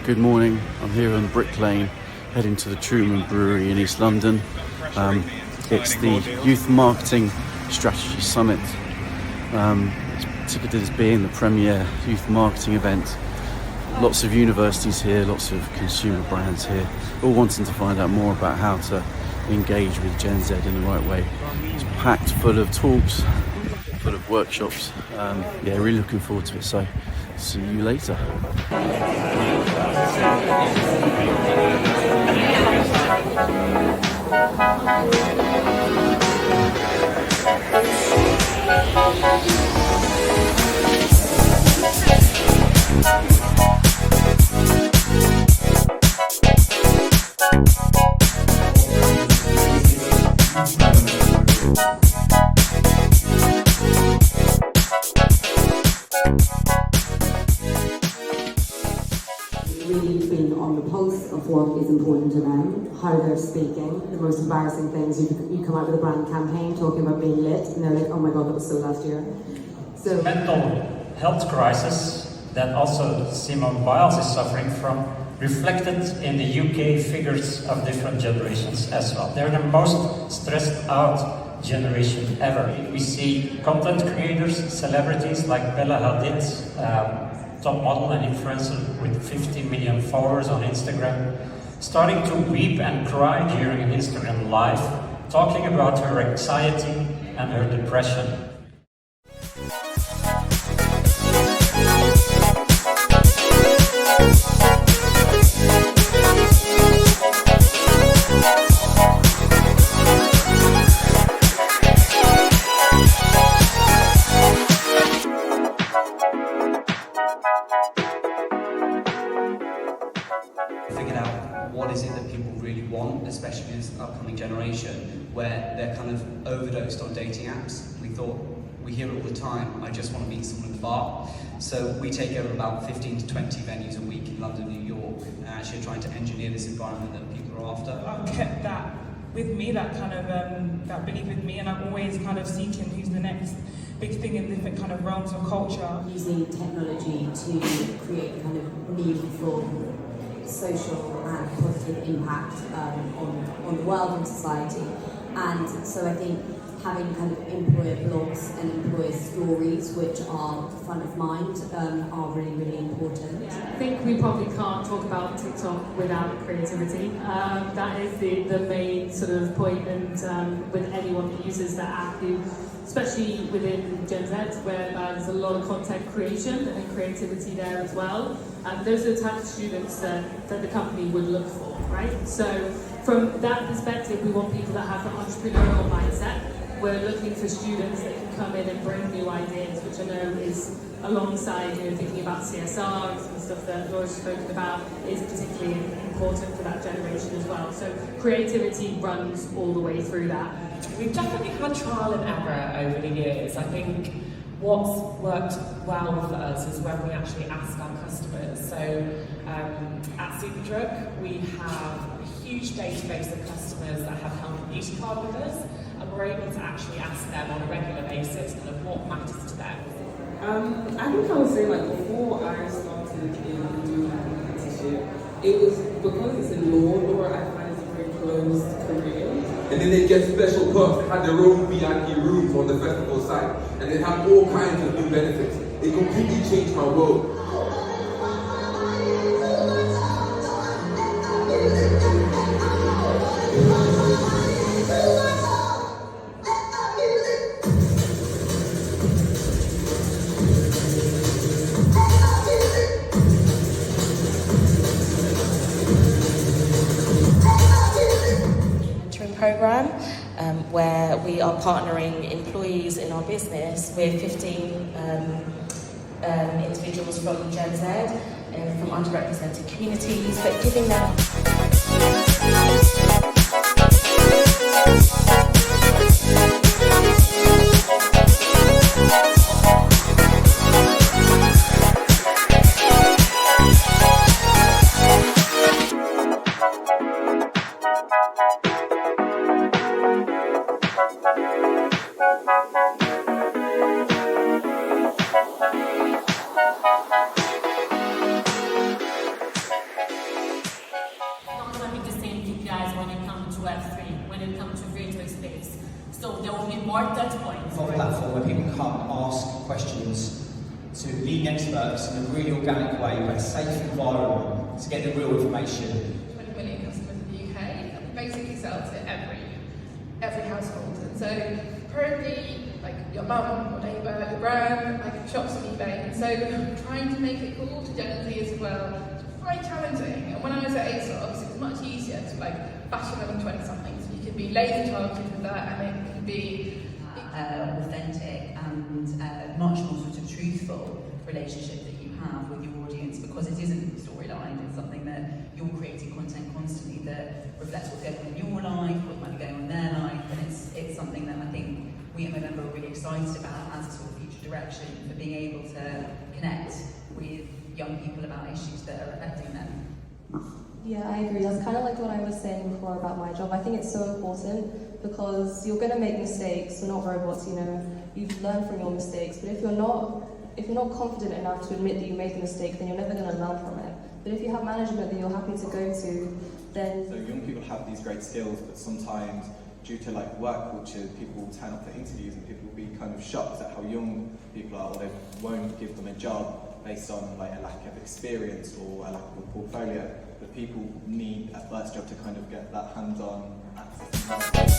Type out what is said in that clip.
Good morning. I'm here on Brick Lane, heading to the Truman Brewery in East London. It's the Youth Marketing Strategy Summit. It's ticketed as being the premier youth marketing event. Lots of universities here, lots of consumer brands here, all wanting to find out more about how to engage with Gen Z in the right way. It's packed full of talks, full of workshops. Really looking forward to it. So, see you later. Really been on the pulse of what is important to them, how they're speaking. The most embarrassing things, you come out with a brand campaign talking about being lit, and they're like, oh my god, that was so last year. So mental health crisis that also Simone Biles is suffering from, reflected in the UK figures of different generations as well. They're the most stressed out generation ever. We see content creators, celebrities like Bella Hadid, top model and influencer with 50 million followers on Instagram, starting to weep and cry during an Instagram live, talking about her anxiety and her depression. Figured out what is it that people really want, especially this upcoming generation, where they're kind of overdosed on dating apps. We thought, we hear it all the time, I just want to meet someone at the bar. So we take over about 15 to 20 venues a week in London, New York, and actually trying to engineer this environment that people are after. I've kept that with me, that kind of that belief with me, and I'm always kind of seeking who's the next big thing in different kind of realms of culture. using technology to create kind of meaningful social and positive impact on the world and society. And so I think having kind of employer blogs and employer stories which are front of mind are really, really important. I think we probably can't talk about TikTok without creativity. That is the main sort of point, and with anyone that uses that app, especially within Gen Z, where there's a lot of content creation and creativity there as well. Those are the type of students that the company would look for, right? So from that perspective, we want people that have an entrepreneurial mindset. We're looking for students that can come in and bring new ideas, which I know is alongside, thinking about CSR and stuff that Laura's spoken about is particularly important for that generation as well. So creativity runs all the way through that. We've definitely had trial and error over the years. I think what's worked well for us is when we actually ask our customers. So at Superdrug, we have a huge database of customers that have held a beauty card with us, and we're able to actually ask them on a regular basis kind of what matters to them. I think I would say, like, before I started in doing apprenticeship, it was because it's in law, I find it's a very closed career. And then they get special perks. They had their own VIP rooms on the festival site, and they have all kinds of new benefits. It completely changed my world. Program where we are partnering employees in our business with 15 individuals from Gen Z and from underrepresented communities, but giving them when it comes to virtual space. So there will be more touch points. For a platform where people come and ask questions to leading experts in a really organic way, but a safe environment to get the real information. 20 million customers in the UK, and we basically sell to every household. And so probably like your mum, your neighbour, your gran, like shops on eBay. And so trying to make it cool to Gen Z as well, it's quite challenging. And when I was at ASOS, it was much easier to like fashion them 20-somethings. You can be laser targeted with that, and it can be authentic and much more sort of truthful relationship that you have with your audience, because it isn't a storyline, it's something that you're creating content constantly that reflects what's going on in your life, what might be going on in their life, and it's something that I think we at November are really excited about as a sort of future direction for being able to connect with young people about issues that are affecting them. Yeah, I agree. That's kind of like what I was saying before about my job. I think it's so important because you're going to make mistakes. We're not robots, you know. You've learned from your mistakes, but if you're not confident enough to admit that you made the mistake, then you're never going to learn from it. But if you have management that you're happy to go to, then... So young people have these great skills, but sometimes due to like work culture, people will turn up for interviews and people will be kind of shocked at how young people are, or they won't give them a job based on like a lack of experience or a lack of a portfolio. But people need a first job to kind of get that hands-on access.